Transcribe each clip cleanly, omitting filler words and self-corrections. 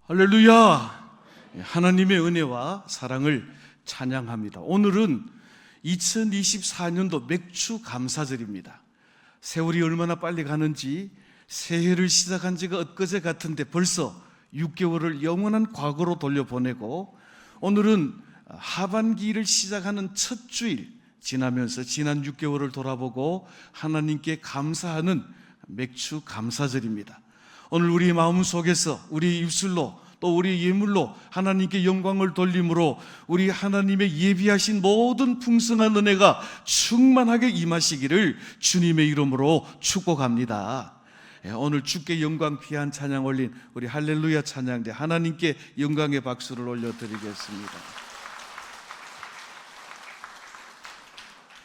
할렐루야! 하나님의 은혜와 사랑을 찬양합니다. 오늘은 2024년도 맥주 감사절입니다. 세월이 얼마나 빨리 가는지 새해를 시작한 지가 엊그제 같은데 벌써 6개월을 영원한 과거로 돌려보내고 오늘은 하반기를 시작하는 첫 주일 지나면서 지난 6개월을 돌아보고 하나님께 감사하는 맥주 감사절입니다. 오늘 우리 마음속에서 우리 입술로 또 우리 예물로 하나님께 영광을 돌림으로 우리 하나님의 예비하신 모든 풍성한 은혜가 충만하게 임하시기를 주님의 이름으로 축복합니다. 오늘 주께 영광 귀한 찬양 올린 우리 할렐루야 찬양대 하나님께 영광의 박수를 올려드리겠습니다.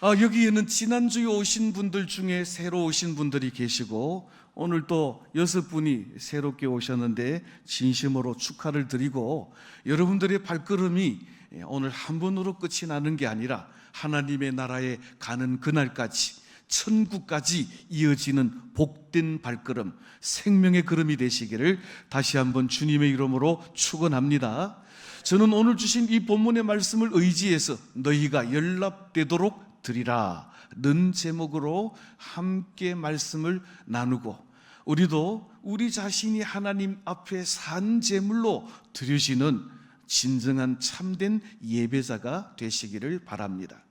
여기에는 지난주에 오신 분들 중에 새로 오신 분들이 계시고 오늘 또 6분이 새롭게 오셨는데 진심으로 축하를 드리고 여러분들의 발걸음이 오늘 한 번으로 끝이 나는 게 아니라 하나님의 나라에 가는 그날까지 천국까지 이어지는 복된 발걸음, 생명의 걸음이 되시기를 다시 한번 주님의 이름으로 축원합니다. 저는 오늘 주신 이 본문의 말씀을 의지해서 너희가 연락되도록 드리라 는 제목으로 함께 말씀을 나누고 우리도 우리 자신이 하나님 앞에 산 제물로 드려지는 진정한 참된 예배자가 되시기를 바랍니다.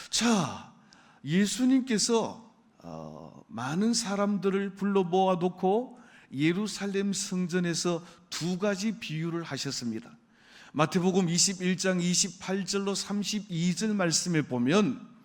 자, 예수님께서 많은 사람들을 불러 모아놓고 예루살렘 성전에서 두 가지 비유를 하셨습니다. 마태복음 21장 28절로 32절 말씀에 보면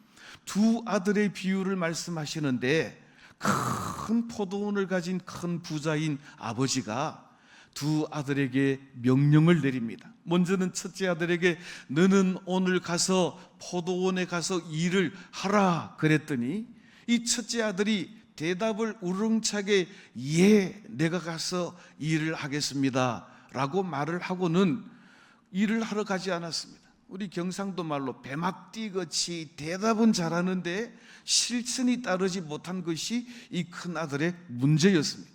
두 아들의 비유를 말씀하시는데 큰 포도원을 가진 큰 부자인 아버지가 두 아들에게 명령을 내립니다. 먼저는 첫째 아들에게 너는 오늘 가서 포도원에 가서 일을 하라 그랬더니 이 첫째 아들이 대답을 우렁차게 예, 내가 가서 일을 하겠습니다 라고 말을 하고는 일을 하러 가지 않았습니다. 우리 경상도 말로 배막띠같이 대답은 잘하는데 실천이 따르지 못한 것이 이 큰 아들의 문제였습니다.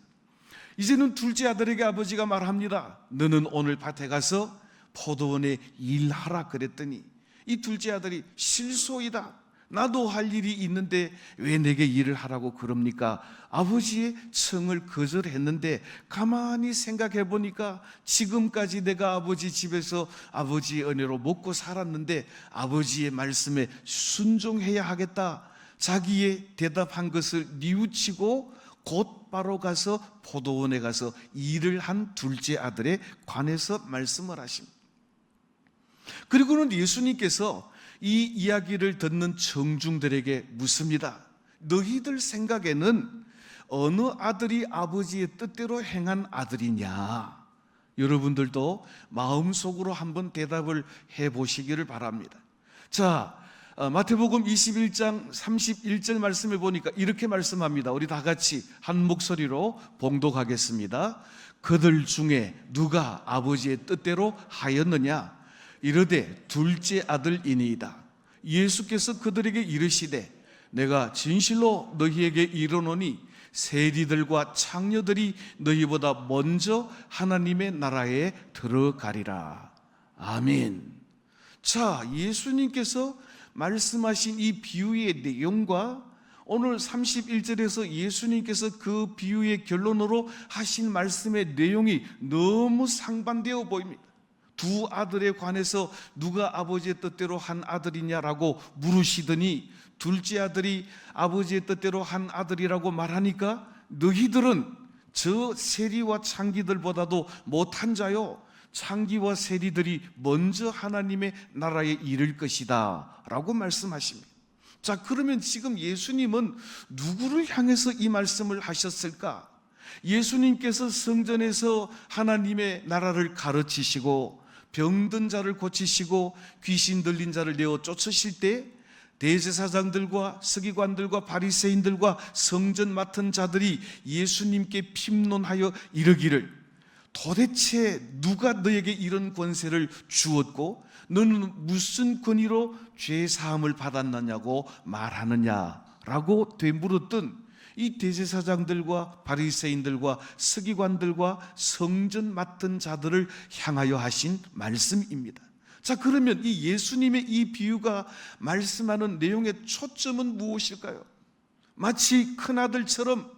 이제는 둘째 아들에게 아버지가 말합니다. 너는 오늘 밭에 가서 포도원에 일하라 그랬더니 이 둘째 아들이 실소이다. 나도 할 일이 있는데 왜 내게 일을 하라고 그럽니까? 아버지의 청을 거절했는데 가만히 생각해 보니까 지금까지 내가 아버지 집에서 아버지의 은혜로 먹고 살았는데 아버지의 말씀에 순종해야 하겠다. 자기의 대답한 것을 뉘우치고 곧바로 가서 포도원에 가서 일을 한 둘째 아들에 관해서 말씀을 하십니다. 그리고는 예수님께서 이 이야기를 듣는 청중들에게 묻습니다. 너희들 생각에는 어느 아들이 아버지의 뜻대로 행한 아들이냐? 여러분들도 마음속으로 한번 대답을 해보시기를 바랍니다. 자, 마태복음 21장 31절 말씀에 보니까 이렇게 말씀합니다. 우리 다 같이 한 목소리로 봉독하겠습니다. 그들 중에 누가 아버지의 뜻대로 하였느냐? 이르되 둘째 아들이니이다. 예수께서 그들에게 이르시되 내가 진실로 너희에게 이르노니 세리들과 창녀들이 너희보다 먼저 하나님의 나라에 들어가리라. 아멘. 자, 예수님께서 말씀하신 이 비유의 내용과 오늘 31절에서 예수님께서 그 비유의 결론으로 하신 말씀의 내용이 너무 상반되어 보입니다. 두 아들에 관해서 누가 아버지의 뜻대로 한 아들이냐라고 물으시더니 둘째 아들이 아버지의 뜻대로 한 아들이라고 말하니까 너희들은 저 세리와 창기들보다도 못한 자요, 창기와 세리들이 먼저 하나님의 나라에 이를 것이다 라고 말씀하십니다. 자, 그러면 지금 예수님은 누구를 향해서 이 말씀을 하셨을까? 예수님께서 성전에서 하나님의 나라를 가르치시고 병든 자를 고치시고 귀신 들린 자를 내어 쫓으실 때 대제사장들과 서기관들과 바리새인들과 성전 맡은 자들이 예수님께 핍론하여 이르기를 도대체 누가 너에게 이런 권세를 주었고 너는 무슨 권위로 죄 사함을 받았느냐고 말하느냐라고 되물었던 이 대제사장들과 바리새인들과 서기관들과 성전 맡은 자들을 향하여 하신 말씀입니다. 자, 그러면 이 예수님의 이 비유가 말씀하는 내용의 초점은 무엇일까요? 마치 큰아들처럼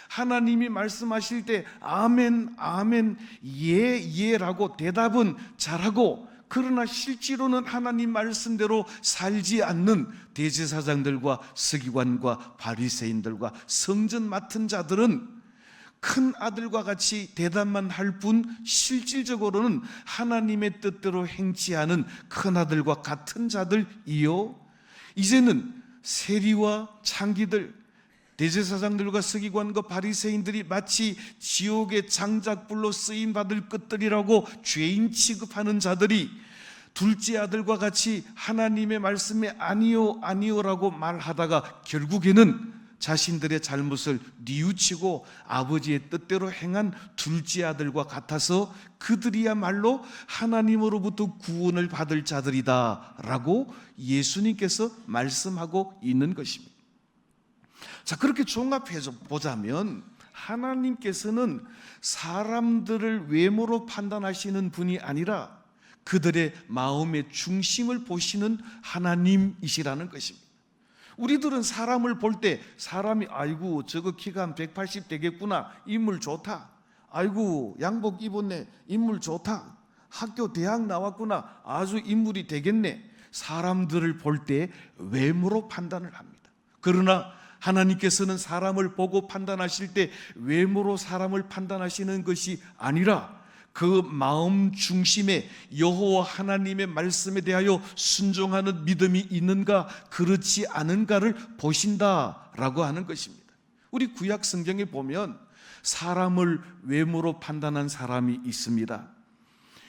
하나님이 말씀하실 때 아멘, 아멘, 예, 예라고 대답은 잘하고, 그러나 실제로는 하나님 말씀대로 살지 않는 대제사장들과 서기관과 바리새인들과 성전 맡은 자들은 큰 아들과 같이 대답만 할 뿐 실질적으로는 하나님의 뜻대로 행치 않은 큰 아들과 같은 자들이요, 이제는 세리와 창기들, 대제사장들과 서기관과 바리새인들이 마치 지옥의 장작불로 쓰임받을 것들이라고 죄인 취급하는 자들이 둘째 아들과 같이 하나님의 말씀에 아니요 아니요라고 말하다가 결국에는 자신들의 잘못을 뉘우치고 아버지의 뜻대로 행한 둘째 아들과 같아서 그들이야말로 하나님으로부터 구원을 받을 자들이다 라고 예수님께서 말씀하고 있는 것입니다. 자, 그렇게 종합해서 보자면 하나님께서는 사람들을 외모로 판단하시는 분이 아니라 그들의 마음의 중심을 보시는 하나님이시라는 것입니다. 우리들은 사람을 볼 때 사람이 아이고 저거 키가 한 180 되겠구나, 인물 좋다, 아이고 양복 입었네, 인물 좋다, 학교 대학 나왔구나, 아주 인물이 되겠네, 사람들을 볼 때 외모로 판단을 합니다. 그러나 하나님께서는 사람을 보고 판단하실 때 외모로 사람을 판단하시는 것이 아니라 그 마음 중심에 여호와 하나님의 말씀에 대하여 순종하는 믿음이 있는가 그렇지 않은가를 보신다라고 하는 것입니다. 우리 구약 성경에 보면 사람을 외모로 판단한 사람이 있습니다.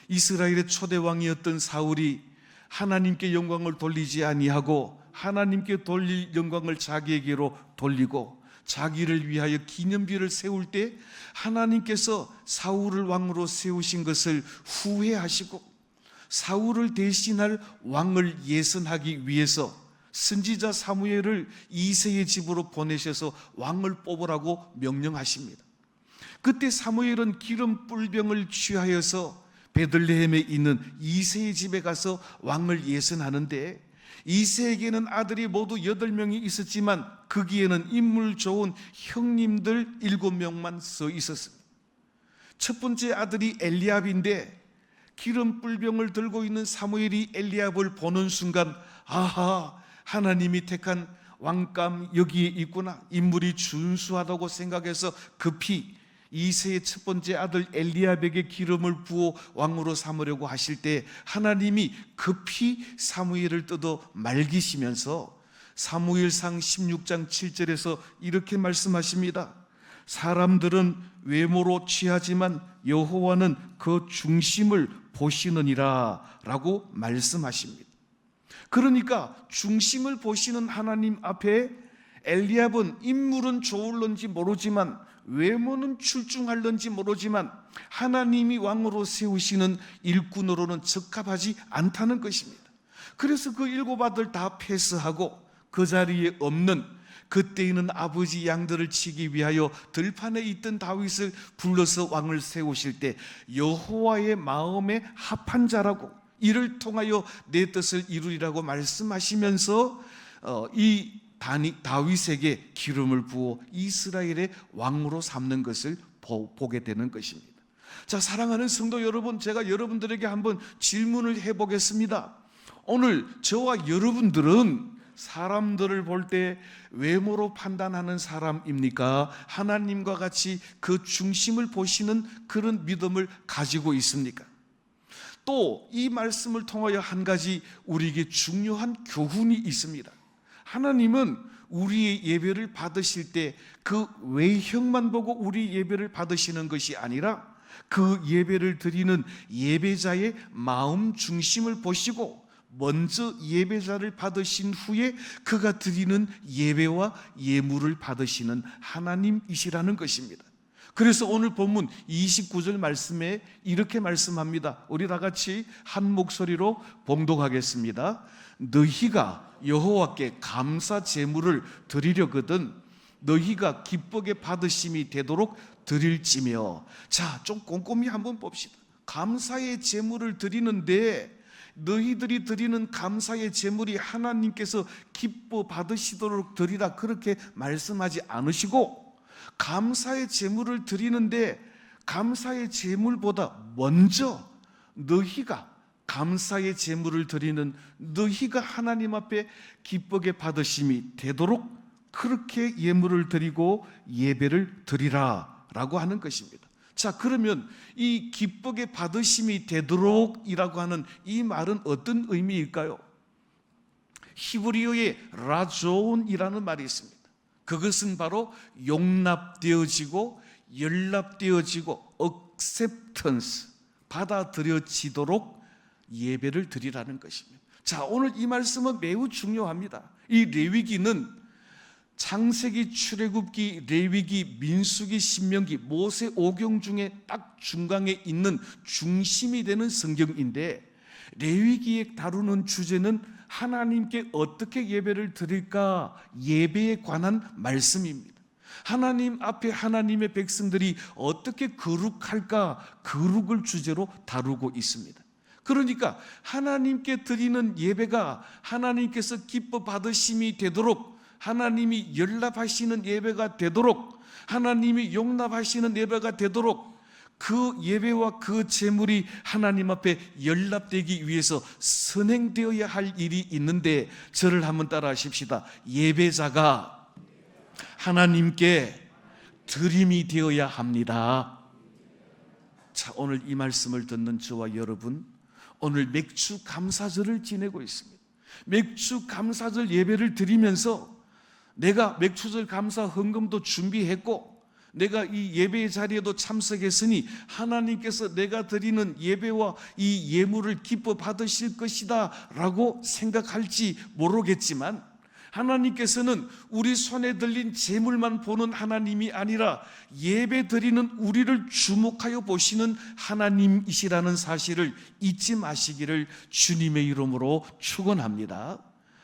이스라엘의 초대 왕이었던 사울이 하나님께 영광을 돌리지 아니하고 하나님께 돌릴 영광을 자기에게로 돌리고 자기를 위하여 기념비를 세울 때 하나님께서 사울을 왕으로 세우신 것을 후회하시고 사울을 대신할 왕을 예선하기 위해서 선지자 사무엘을 이새의 집으로 보내셔서 왕을 뽑으라고 명령하십니다. 그때 사무엘은 기름 뿔병을 취하여서 베들레헴에 있는 이새의 집에 가서 왕을 예선하는데 이새에게는 아들이 모두 8명이 있었지만 거기에는 인물 좋은 형님들 7명만 서 있었습니다. 첫 번째 아들이 엘리압인데 기름 뿔병을 들고 있는 사무엘이 엘리압을 보는 순간 아하, 하나님이 택한 왕감 여기에 있구나, 인물이 준수하다고 생각해서 급히 이새의 첫 번째 아들 엘리압에게 기름을 부어 왕으로 삼으려고 하실 때 하나님이 급히 사무엘을 뜯어 말기시면서 사무엘상 16장 7절에서 이렇게 말씀하십니다. 사람들은 외모로 취하지만 여호와는 그 중심을 보시느니라 라고 말씀하십니다. 그러니까 중심을 보시는 하나님 앞에 엘리압은 인물은 좋을런지 모르지만 외모는 출중할런지 모르지만 하나님이 왕으로 세우시는 일꾼으로는 적합하지 않다는 것입니다. 그래서 그 7 아들 다 패스하고 그 자리에 없는 그때 있는 아버지 양들을 치기 위하여 들판에 있던 다윗을 불러서 왕을 세우실 때 여호와의 마음에 합한 자라고 이를 통하여 내 뜻을 이루리라고 말씀하시면서 이 다윗에게 기름을 부어 이스라엘의 왕으로 삼는 것을 보게 되는 것입니다. 자, 사랑하는 성도 여러분, 제가 여러분들에게 한번 질문을 해보겠습니다. 오늘 저와 여러분들은 사람들을 볼 때 외모로 판단하는 사람입니까? 하나님과 같이 그 중심을 보시는 그런 믿음을 가지고 있습니까? 또 이 말씀을 통하여 한 가지 우리에게 중요한 교훈이 있습니다. 하나님은 우리의 예배를 받으실 때 그 외형만 보고 우리 예배를 받으시는 것이 아니라 그 예배를 드리는 예배자의 마음 중심을 보시고 먼저 예배자를 받으신 후에 그가 드리는 예배와 예물을 받으시는 하나님이시라는 것입니다. 그래서 오늘 본문 29절 말씀에 이렇게 말씀합니다. 우리 다 같이 한 목소리로 봉독하겠습니다. 너희가 여호와께 감사 제물을 드리려거든 너희가 기쁘게 받으심이 되도록 드릴지며. 자, 좀 꼼꼼히 한번 봅시다. 감사의 제물을 드리는데 너희들이 드리는 감사의 제물이 하나님께서 기뻐 받으시도록 드리라 그렇게 말씀하지 않으시고, 감사의 제물을 드리는데 감사의 제물보다 먼저 너희가, 감사의 제물을 드리는 너희가 하나님 앞에 기쁘게 받으심이 되도록 그렇게 예물을 드리고 예배를 드리라 라고 하는 것입니다. 자, 그러면 이 기쁘게 받으심이 되도록이라고 하는 이 말은 어떤 의미일까요? 히브리어의 라존이라는 말이 있습니다. 그것은 바로 용납되어지고 연락되어지고 acceptance, 받아들여지도록 예배를 드리라는 것입니다. 자, 오늘 이 말씀은 매우 중요합니다. 이 레위기는 창세기, 출애굽기, 레위기, 민수기, 신명기, 모세 오경 중에 딱 중간에 있는 중심이 되는 성경인데, 레위기에 다루는 주제는 하나님께 어떻게 예배를 드릴까, 예배에 관한 말씀입니다. 하나님 앞에 하나님의 백성들이 어떻게 거룩할까, 거룩을 주제로 다루고 있습니다. 그러니까 하나님께 드리는 예배가 하나님께서 기뻐 받으심이 되도록, 하나님이 연락하시는 예배가 되도록, 하나님이 용납하시는 예배가 되도록, 그 예배와 그 제물이 하나님 앞에 연락되기 위해서 선행되어야 할 일이 있는데, 저를 한번 따라 하십시다. 예배자가 하나님께 드림이 되어야 합니다. 자, 오늘 이 말씀을 듣는 저와 여러분, 오늘 맥주 감사절을 지내고 있습니다. 맥주 감사절 예배를 드리면서 내가 맥주절 감사 헌금도 준비했고, 내가 이 예배의 자리에도 참석했으니 하나님께서 내가 드리는 예배와 이 예물을 기뻐 받으실 것이다 라고 생각할지 모르겠지만, 하나님께서는 우리 손에 들린 제물만 보는 하나님이 아니라 예배 드리는 우리를 주목하여 보시는 하나님이시라는 사실을 잊지 마시기를 주님의 이름으로 축원합니다.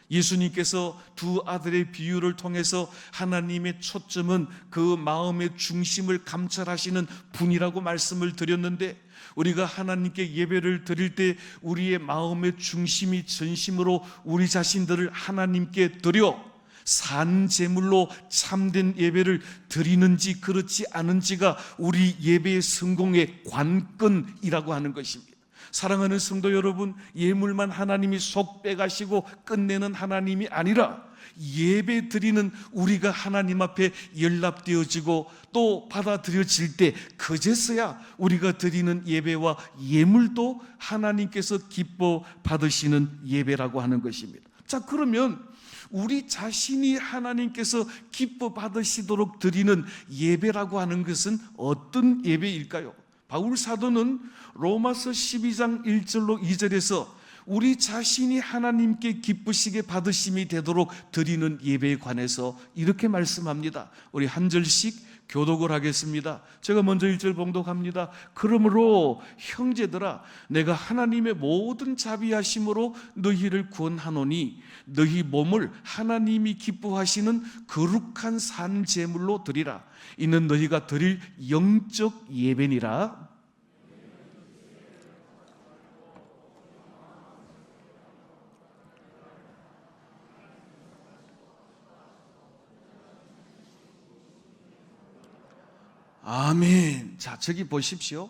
예수님께서 두 아들의 비유를 통해서 하나님의 초점은 그 마음의 중심을 감찰하시는 분이라고 말씀을 드렸는데, 우리가 하나님께 예배를 드릴 때 우리의 마음의 중심이 전심으로 우리 자신들을 하나님께 드려 산 제물로 참된 예배를 드리는지 그렇지 않은지가 우리 예배의 성공의 관건이라고 하는 것입니다. 사랑하는 성도 여러분, 예물만 하나님이 속 빼가시고 끝내는 하나님이 아니라 예배 드리는 우리가 하나님 앞에 연락되어지고 또 받아들여질 때, 그제서야 우리가 드리는 예배와 예물도 하나님께서 기뻐 받으시는 예배라고 하는 것입니다. 자, 그러면 우리 자신이 하나님께서 기뻐 받으시도록 드리는 예배라고 하는 것은 어떤 예배일까요? 바울 사도는 로마서 12장 1절로 2절에서 우리 자신이 하나님께 기쁘시게 받으심이 되도록 드리는 예배에 관해서 이렇게 말씀합니다. 우리 한 절씩 교독을 하겠습니다. 제가 먼저 1절 봉독합니다. 그러므로 형제들아, 내가 하나님의 모든 자비하심으로 너희를 구원하노니 너희 몸을 하나님이 기뻐하시는 거룩한 산 제물로 드리라. 이는 너희가 드릴 영적 예배니라. 아멘. 자, 저기 보십시오.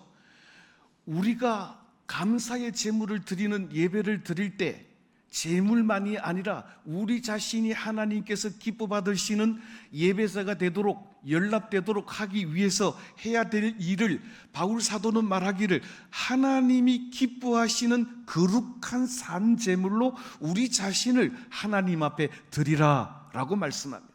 우리가 감사의 제물을 드리는 예배를 드릴 때 제물만이 아니라 우리 자신이 하나님께서 기뻐 받으시는 예배자가 되도록, 연락되도록 하기 위해서 해야 될 일을 바울 사도는 말하기를 하나님이 기뻐하시는 거룩한 산 제물로 우리 자신을 하나님 앞에 드리라 라고 말씀합니다.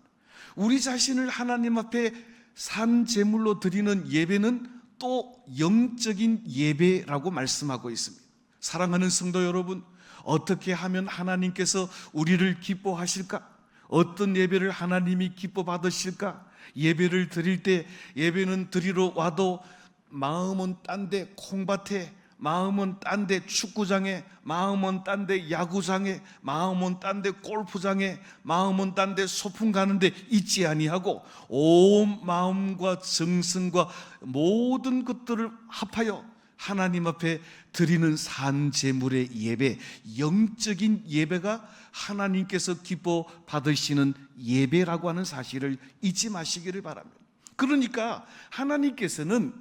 우리 자신을 하나님 앞에 산 제물로 드리는 예배는 또 영적인 예배라고 말씀하고 있습니다. 사랑하는 성도 여러분, 어떻게 하면 하나님께서 우리를 기뻐하실까? 어떤 예배를 하나님이 기뻐 받으실까? 예배를 드릴 때, 예배는 드리러 와도 마음은 딴 데 콩밭에 마음은 딴 데 축구장에, 마음은 딴 데 야구장에, 마음은 딴 데 골프장에, 마음은 딴 데 소풍 가는데 있지 아니하고 온 마음과 정성과 모든 것들을 합하여 하나님 앞에 드리는 산제물의 예배, 영적인 예배가 하나님께서 기뻐 받으시는 예배라고 하는 사실을 잊지 마시기를 바랍니다. 그러니까 하나님께서는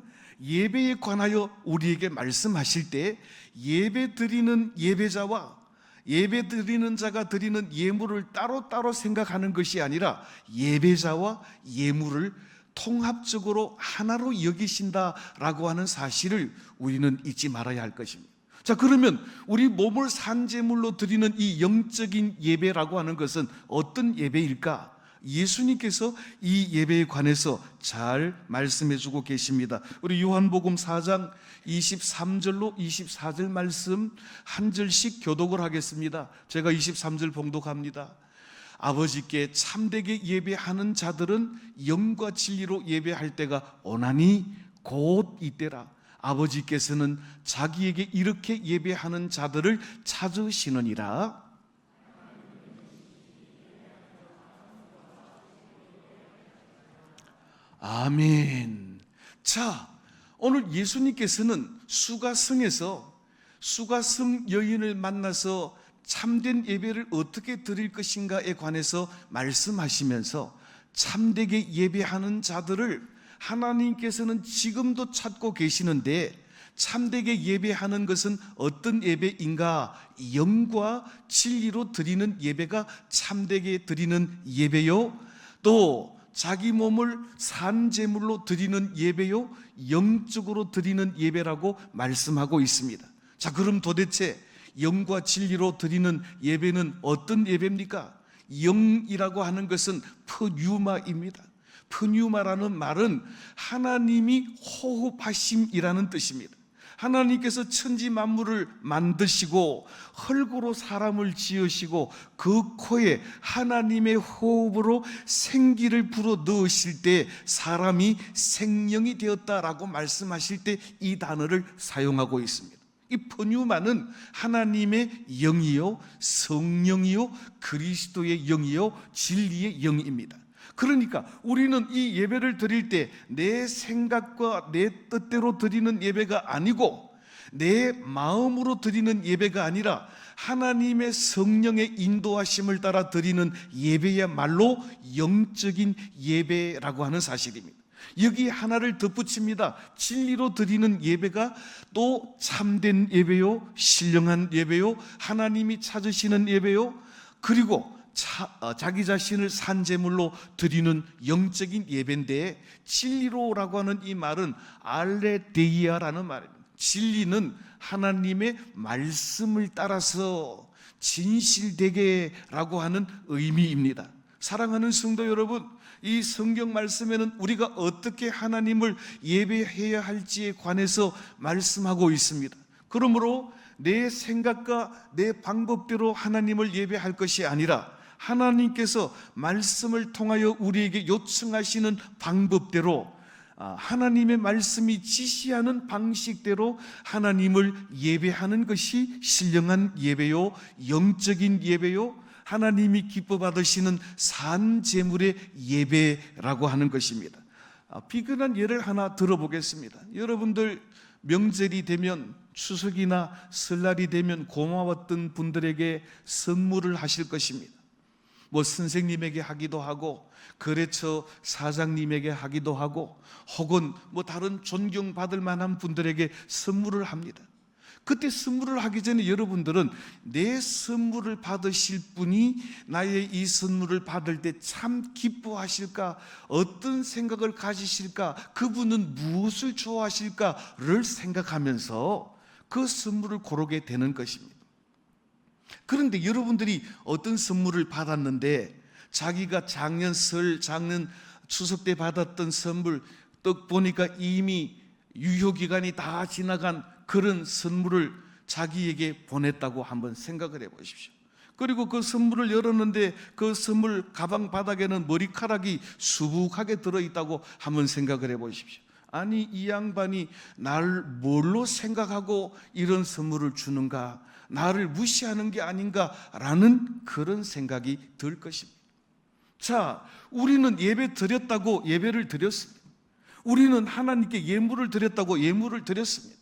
예배에 관하여 우리에게 말씀하실 때 예배 드리는 예배자와 예배 드리는 자가 드리는 예물을 따로따로 생각하는 것이 아니라 예배자와 예물을 통합적으로 하나로 여기신다라고 하는 사실을 우리는 잊지 말아야 할 것입니다. 자, 그러면 우리 몸을 산제물로 드리는 이 영적인 예배라고 하는 것은 어떤 예배일까? 예수님께서 이 예배에 관해서 잘 말씀해 주고 계십니다. 우리 요한복음 4장 23절로 24절 말씀 한 절씩 교독을 하겠습니다. 제가 23절 봉독합니다. 아버지께 참되게 예배하는 자들은 영과 진리로 예배할 때가 오나니 곧 이때라. 아버지께서는 자기에게 이렇게 예배하는 자들을 찾으시느니라. 아멘. 자, 오늘 예수님께서는 수가성에서 수가성 여인을 만나서 참된 예배를 어떻게 드릴 것인가에 관해서 말씀하시면서 참되게 예배하는 자들을 하나님께서는 지금도 찾고 계시는데 참되게 예배하는 것은 어떤 예배인가? 영과 진리로 드리는 예배가 참되게 드리는 예배요, 또 자기 몸을 산제물로 드리는 예배요, 영적으로 드리는 예배라고 말씀하고 있습니다. 자, 그럼 도대체 영과 진리로 드리는 예배는 어떤 예배입니까? 영이라고 하는 것은 프뉴마입니다. 프뉴마라는 말은 하나님이 호흡하심이라는 뜻입니다. 하나님께서 천지 만물을 만드시고 흙으로 사람을 지으시고 그 코에 하나님의 호흡으로 생기를 불어 넣으실 때 사람이 생명이 되었다라고 말씀하실 때 이 단어를 사용하고 있습니다. 이 프뉴마는 하나님의 영이요, 성령이요, 그리스도의 영이요, 진리의 영입니다. 그러니까 우리는 이 예배를 드릴 때 내 생각과 내 뜻대로 드리는 예배가 아니고 내 마음으로 드리는 예배가 아니라 하나님의 성령의 인도하심을 따라 드리는 예배야말로 영적인 예배라고 하는 사실입니다. 여기 하나를 덧붙입니다. 진리로 드리는 예배가 또 참된 예배요, 신령한 예배요, 하나님이 찾으시는 예배요, 그리고 자기 자신을 산제물로 드리는 영적인 예배인데, 진리로라고 하는 이 말은 알레데이아라는 말입니다. 진리는 하나님의 말씀을 따라서 진실되게라고 하는 의미입니다. 사랑하는 성도 여러분, 이 성경 말씀에는 우리가 어떻게 하나님을 예배해야 할지에 관해서 말씀하고 있습니다. 그러므로 내 생각과 내 방법대로 하나님을 예배할 것이 아니라 하나님께서 말씀을 통하여 우리에게 요청하시는 방법대로, 하나님의 말씀이 지시하는 방식대로 하나님을 예배하는 것이 신령한 예배요, 영적인 예배요, 하나님이 기뻐 받으시는 산제물의 예배라고 하는 것입니다. 비근한 예를 하나 들어보겠습니다. 여러분들 명절이 되면, 추석이나 설날이 되면 고마웠던 분들에게 선물을 하실 것입니다. 뭐 선생님에게 하기도 하고, 거래처 사장님에게 하기도 하고, 혹은 뭐 다른 존경받을 만한 분들에게 선물을 합니다. 그때 선물을 하기 전에 여러분들은 내 선물을 받으실 분이 나의 이 선물을 받을 때 참 기뻐하실까, 어떤 생각을 가지실까, 그분은 무엇을 좋아하실까를 생각하면서 그 선물을 고르게 되는 것입니다. 그런데 여러분들이 어떤 선물을 받았는데 자기가 작년 설, 작년 추석 때 받았던 선물 딱 보니까 이미 유효기간이 다 지나간 그런 선물을 자기에게 보냈다고 한번 생각을 해보십시오. 그리고 그 선물을 열었는데 그 선물 가방 바닥에는 머리카락이 수북하게 들어있다고 한번 생각을 해보십시오. 아니 이 양반이 나를 뭘로 생각하고 이런 선물을 주는가, 나를 무시하는 게 아닌가라는 그런 생각이 들 것입니다. 자, 우리는 예배 드렸다고 예배를 드렸습니다. 우리는 하나님께 예물을 드렸다고 예물을 드렸습니다.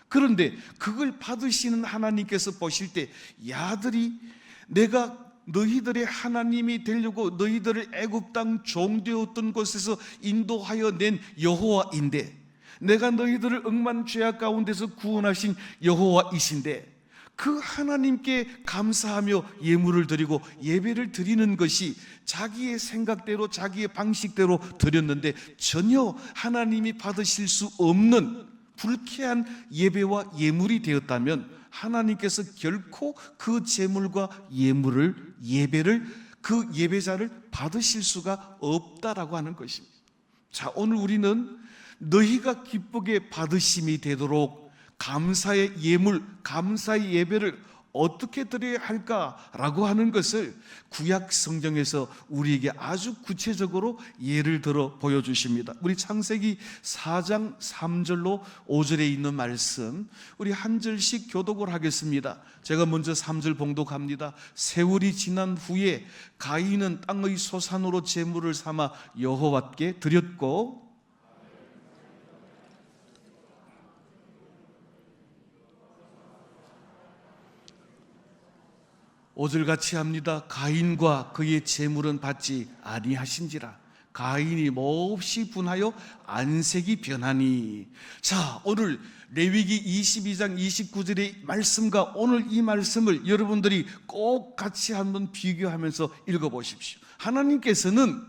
그런데 그걸 받으시는 하나님께서 보실 때, 야들이 내가 너희들의 하나님이 되려고 너희들을 애굽 땅 종되었던 곳에서 인도하여 낸 여호와인데, 내가 너희들을 억만 죄악 가운데서 구원하신 여호와이신데, 그 하나님께 감사하며 예물을 드리고 예배를 드리는 것이 자기의 생각대로 자기의 방식대로 드렸는데 전혀 하나님이 받으실 수 없는 불쾌한 예배와 예물이 되었다면, 하나님께서 결코 그 제물과 예배를 그 예배자를 받으실 수가 없다라고 하는 것입니다. 자, 오늘 우리는 너희가 기쁘게 받으심이 되도록 감사의 예물, 감사의 예배를 어떻게 드려야 할까라고 하는 것을 구약 성경에서 우리에게 아주 구체적으로 예를 들어 보여주십니다. 우리 창세기 4장 3절로 5절에 있는 말씀, 우리 한 절씩 교독을 하겠습니다. 제가 먼저 3절 봉독합니다. 세월이 지난 후에 가인은 땅의 소산으로 제물을 삼아 여호와께 드렸고, 5절 같이 합니다. 가인과 그의 제물은 받지 아니하신지라. 가인이 몹시 분하여 안색이 변하니. 자, 오늘 레위기 22장 29절의 말씀과 오늘 이 말씀을 여러분들이 꼭 같이 한번 비교하면서 읽어보십시오. 하나님께서는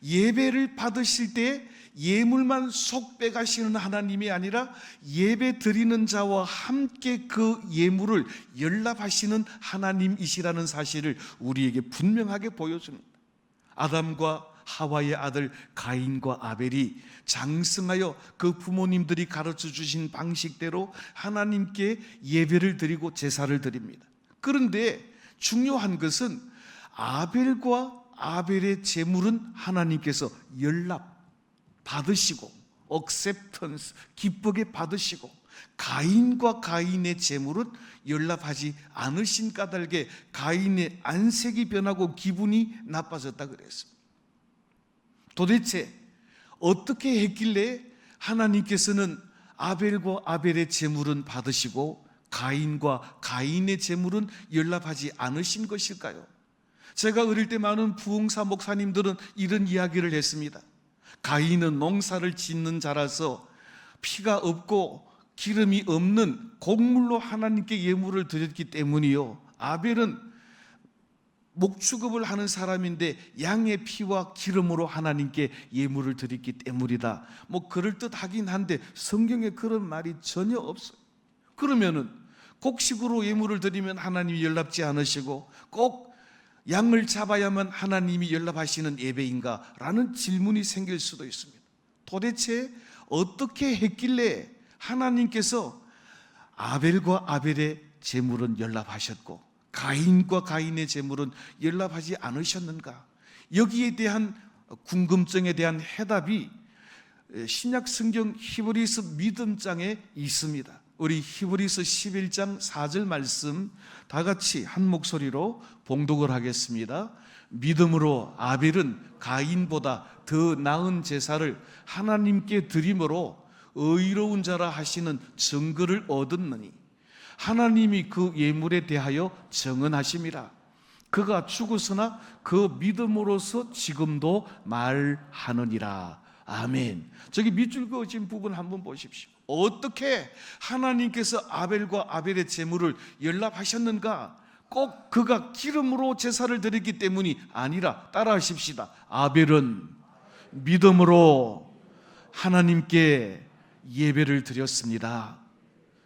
예배를 받으실 때 예물만 속 빼가시는 하나님이 아니라 예배 드리는 자와 함께 그 예물을 연락하시는 하나님이시라는 사실을 우리에게 분명하게 보여줍니다. 아담과 하와의 아들 가인과 아벨이 장성하여 그 부모님들이 가르쳐 주신 방식대로 하나님께 예배를 드리고 제사를 드립니다. 그런데 중요한 것은 아벨과 아벨의 제물은 하나님께서 연락 받으시고 acceptance, 기쁘게 받으시고, 가인과 가인의 제물은 연락하지 않으신 까닭에 가인의 안색이 변하고 기분이 나빠졌다 그랬습니다. 도대체 어떻게 했길래 하나님께서는 아벨과 아벨의 제물은 받으시고 가인과 가인의 제물은 연락하지 않으신 것일까요? 제가 어릴 때 많은 부흥사 목사님들은 이런 이야기를 했습니다. 가인은 농사를 짓는 자라서 피가 없고 기름이 없는 곡물로 하나님께 예물을 드렸기 때문이요, 아벨은 목축업을 하는 사람인데 양의 피와 기름으로 하나님께 예물을 드렸기 때문이다. 뭐 그럴듯하긴 한데 성경에 그런 말이 전혀 없어요. 그러면은 곡식으로 예물을 드리면 하나님이 연락지 않으시고 꼭 양을 잡아야만 하나님이 연락하시는 예배인가? 라는 질문이 생길 수도 있습니다. 도대체 어떻게 했길래 하나님께서 아벨과 아벨의 제물은 연락하셨고 가인과 가인의 제물은 연락하지 않으셨는가? 여기에 대한 궁금증에 대한 해답이 신약 성경 히브리서 믿음장에 있습니다. 우리 히브리서 11장 4절 말씀 다 같이 한 목소리로 봉독을 하겠습니다. 믿음으로 아벨은 가인보다 더 나은 제사를 하나님께 드림으로 의로운 자라 하시는 증거를 얻었느니 하나님이 그 예물에 대하여 정언하심이라. 그가 죽었으나 그 믿음으로서 지금도 말하느니라. 아멘. 저기 밑줄 그어진 부분 한번 보십시오. 어떻게 하나님께서 아벨과 아벨의 제물을 연락하셨는가? 꼭 그가 기름으로 제사를 드렸기 때문이 아니라, 따라하십시다. 아벨은 믿음으로 하나님께 예배를 드렸습니다.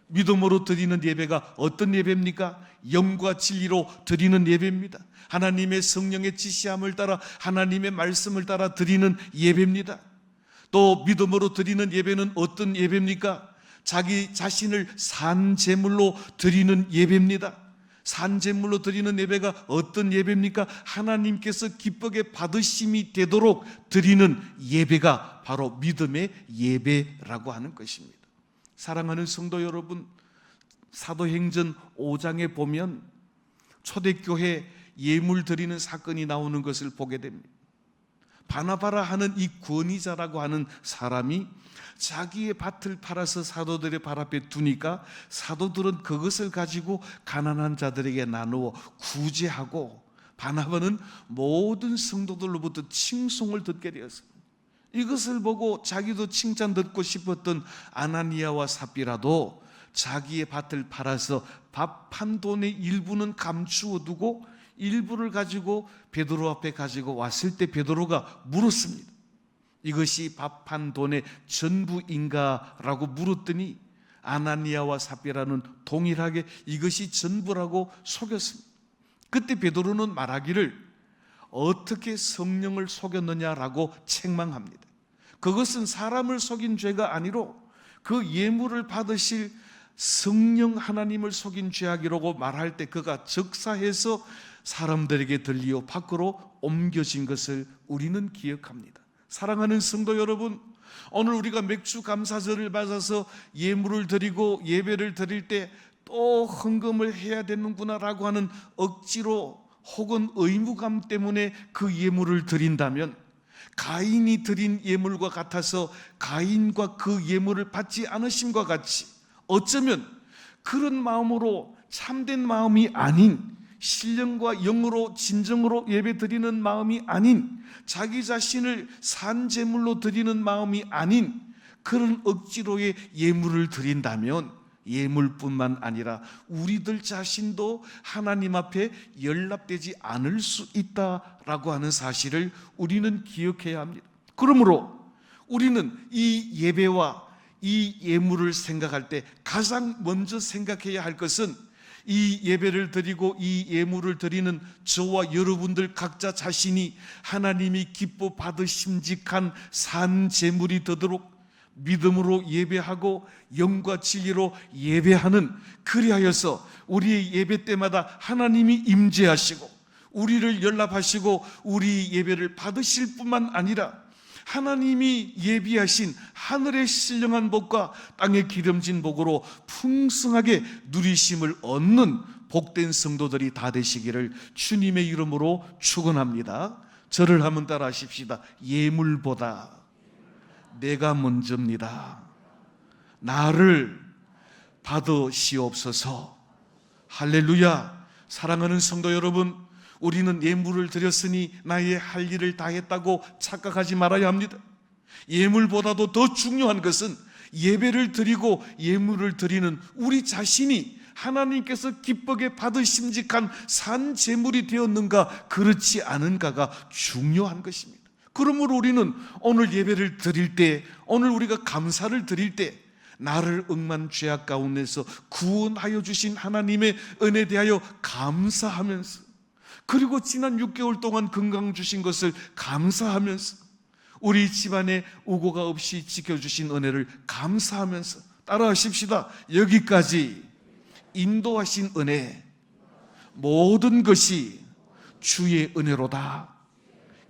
믿음으로 드리는 예배가 어떤 예배입니까? 영과 진리로 드리는 예배입니다. 하나님의 성령의 지시함을 따라 하나님의 말씀을 따라 드리는 예배입니다. 또 믿음으로 드리는 예배는 어떤 예배입니까? 자기 자신을 산 제물로 드리는 예배입니다. 산제물로 드리는 예배가 어떤 예배입니까? 하나님께서 기쁘게 받으심이 되도록 드리는 예배가 바로 믿음의 예배라고 하는 것입니다. 사랑하는 성도 여러분, 사도행전 5장에 보면 초대교회 예물 드리는 사건이 나오는 것을 보게 됩니다. 바나바라 하는 이 권위자라고 하는 사람이 자기의 밭을 팔아서 사도들의 발 앞에 두니까 사도들은 그것을 가지고 가난한 자들에게 나누어 구제하고, 바나바는 모든 성도들로부터 칭송을 듣게 되었습니다. 이것을 보고 자기도 칭찬 듣고 싶었던 아나니아와 삽비라도 자기의 밭을 팔아서 밥 판 돈의 일부는 감추어 두고 일부를 가지고 베드로 앞에 가지고 왔을 때 베드로가 물었습니다. 이것이 밥 판 돈의 전부인가? 라고 물었더니 아나니아와 삽비라는 동일하게 이것이 전부라고 속였습니다. 그때 베드로는 말하기를 어떻게 성령을 속였느냐라고 책망합니다. 그것은 사람을 속인 죄가 아니로 그 예물을 받으실 성령 하나님을 속인 죄악이라고 말할 때 그가 적사해서 사람들에게 들리어 밖으로 옮겨진 것을 우리는 기억합니다. 사랑하는 성도 여러분, 오늘 우리가 맥주 감사절을 맞아서 예물을 드리고 예배를 드릴 때 또 헌금을 해야 되는구나라고 하는 억지로 혹은 의무감 때문에 그 예물을 드린다면 가인이 드린 예물과 같아서 가인과 그 예물을 받지 않으심과 같이 어쩌면 그런 마음으로 참된 마음이 아닌, 신령과 영으로 진정으로 예배 드리는 마음이 아닌, 자기 자신을 산제물로 드리는 마음이 아닌 그런 억지로의 예물을 드린다면 예물뿐만 아니라 우리들 자신도 하나님 앞에 연락되지 않을 수 있다라고 하는 사실을 우리는 기억해야 합니다. 그러므로 우리는 이 예배와 이 예물을 생각할 때 가장 먼저 생각해야 할 것은 이 예배를 드리고 이 예물을 드리는 저와 여러분들 각자 자신이 하나님이 기뻐 받으심직한 산 제물이 되도록 믿음으로 예배하고 영과 진리로 예배하는, 그리하여서 우리의 예배 때마다 하나님이 임재하시고 우리를 연락하시고 우리 예배를 받으실 뿐만 아니라 하나님이 예비하신 하늘의 신령한 복과 땅의 기름진 복으로 풍성하게 누리심을 얻는 복된 성도들이 다 되시기를 주님의 이름으로 축원합니다. 저를 한번 따라 하십시다. 예물보다 내가 먼저입니다. 나를 받으시옵소서. 할렐루야. 사랑하는 성도 여러분, 우리는 예물을 드렸으니 나의 할 일을 다 했다고 착각하지 말아야 합니다. 예물보다도 더 중요한 것은 예배를 드리고 예물을 드리는 우리 자신이 하나님께서 기쁘게 받으심직한 산 제물이 되었는가 그렇지 않은가가 중요한 것입니다. 그러므로 우리는 오늘 예배를 드릴 때, 오늘 우리가 감사를 드릴 때 나를 억만 죄악 가운데서 구원하여 주신 하나님의 은혜에 대하여 감사하면서, 그리고 지난 6개월 동안 건강 주신 것을 감사하면서, 우리 집안에 우고가 없이 지켜주신 은혜를 감사하면서 따라하십시다. 여기까지 인도하신 은혜, 모든 것이 주의 은혜로다.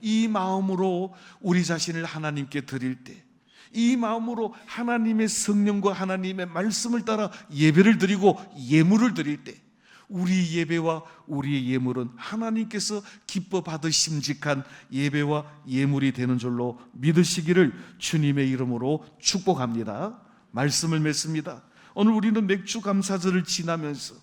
이 마음으로 우리 자신을 하나님께 드릴 때, 이 마음으로 하나님의 성령과 하나님의 말씀을 따라 예배를 드리고 예물을 드릴 때 우리 예배와 우리의 예물은 하나님께서 기뻐 받으심직한 예배와 예물이 되는 줄로 믿으시기를 주님의 이름으로 축복합니다. 말씀을 맺습니다. 오늘 우리는 맥주 감사절을 지나면서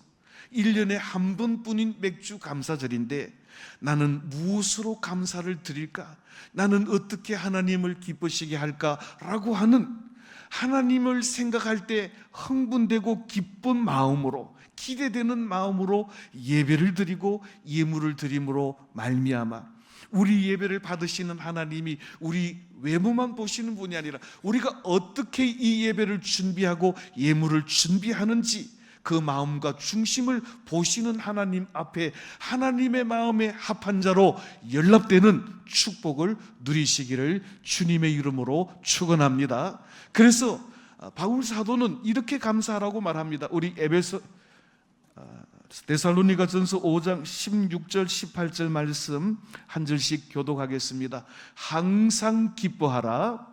1년에 한 번뿐인 맥주 감사절인데 나는 무엇으로 감사를 드릴까? 나는 어떻게 하나님을 기쁘시게 할까라고 하는, 하나님을 생각할 때 흥분되고 기쁜 마음으로, 기대되는 마음으로 예배를 드리고 예물을 드림으로 말미암아 우리 예배를 받으시는 하나님이 우리 외모만 보시는 분이 아니라 우리가 어떻게 이 예배를 준비하고 예물을 준비하는지 그 마음과 중심을 보시는 하나님 앞에 하나님의 마음에 합한 자로 연락되는 축복을 누리시기를 주님의 이름으로 축원합니다. 그래서 바울 사도는 이렇게 감사하라고 말합니다. 우리 에베소 데살로니가전서 5장 16절 18절 말씀 한 절씩 교독하겠습니다. 항상 기뻐하라.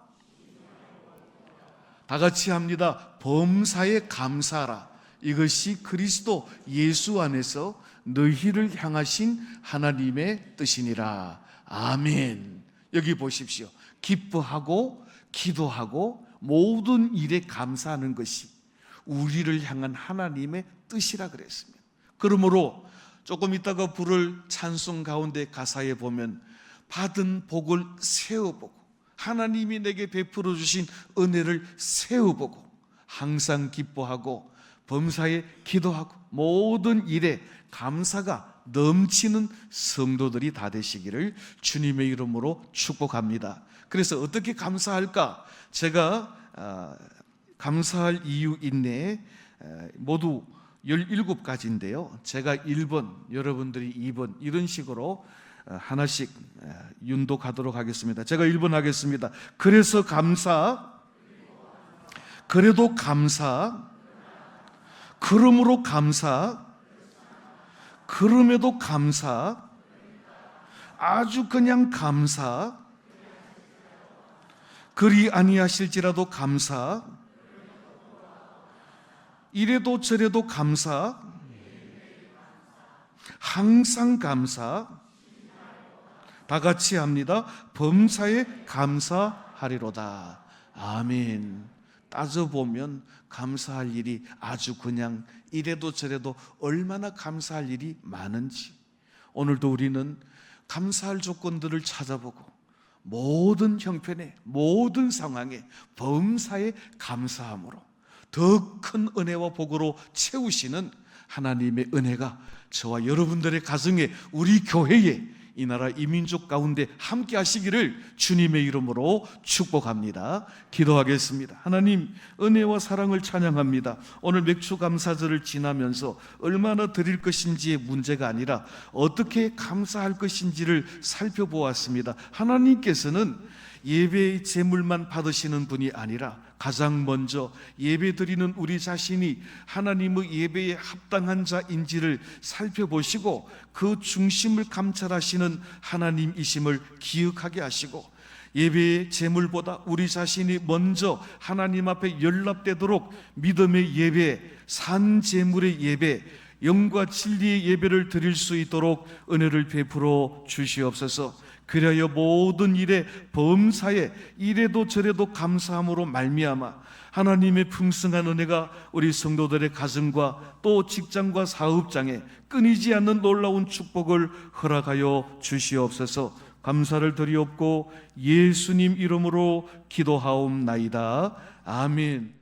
다 같이 합니다. 범사에 감사하라. 이것이 그리스도 예수 안에서 너희를 향하신 하나님의 뜻이니라. 아멘. 여기 보십시오. 기뻐하고 기도하고 모든 일에 감사하는 것이 우리를 향한 하나님의 뜻이라 그랬습니다. 그러므로 조금 있다가 부를 찬송 가운데 가사에 보면 받은 복을 세어보고 하나님이 내게 베풀어 주신 은혜를 세어보고 항상 기뻐하고 범사에 기도하고 모든 일에 감사가 넘치는 성도들이 다 되시기를 주님의 이름으로 축복합니다. 그래서 어떻게 감사할까? 제가 감사할 이유 인내 모두 17가지인데요. 제가 1번, 여러분들이 2번 이런 식으로 하나씩 윤독하도록 하겠습니다. 제가 1번 하겠습니다. 그래서 감사, 그래도 감사, 그러므로 감사, 그럼에도 감사, 아주 그냥 감사, 그리 아니하실지라도 감사, 이래도 저래도 감사, 항상 감사, 다 같이 합니다. 범사에 감사하리로다. 아멘. 따져보면 감사할 일이 아주 그냥 이래도 저래도 얼마나 감사할 일이 많은지, 오늘도 우리는 감사할 조건들을 찾아보고 모든 형편에 모든 상황에 범사에 감사함으로 더 큰 은혜와 복으로 채우시는 하나님의 은혜가 저와 여러분들의 가정에, 우리 교회에, 이 나라 이민족 가운데 함께 하시기를 주님의 이름으로 축복합니다. 기도하겠습니다. 하나님, 은혜와 사랑을 찬양합니다. 오늘 맥주감사절을 지나면서 얼마나 드릴 것인지의 문제가 아니라 어떻게 감사할 것인지를 살펴보았습니다. 하나님께서는 예배의 제물만 받으시는 분이 아니라 가장 먼저 예배 드리는 우리 자신이 하나님의 예배에 합당한 자인지를 살펴보시고 그 중심을 감찰하시는 하나님이심을 기억하게 하시고, 예배의 제물보다 우리 자신이 먼저 하나님 앞에 연락되도록 믿음의 예배, 산 제물의 예배, 영과 진리의 예배를 드릴 수 있도록 은혜를 베풀어 주시옵소서. 그리하여 모든 일에 범사에 이래도 저래도 감사함으로 말미암아 하나님의 풍성한 은혜가 우리 성도들의 가정과 또 직장과 사업장에 끊이지 않는 놀라운 축복을 허락하여 주시옵소서. 감사를 드리옵고 예수님 이름으로 기도하옵나이다. 아멘.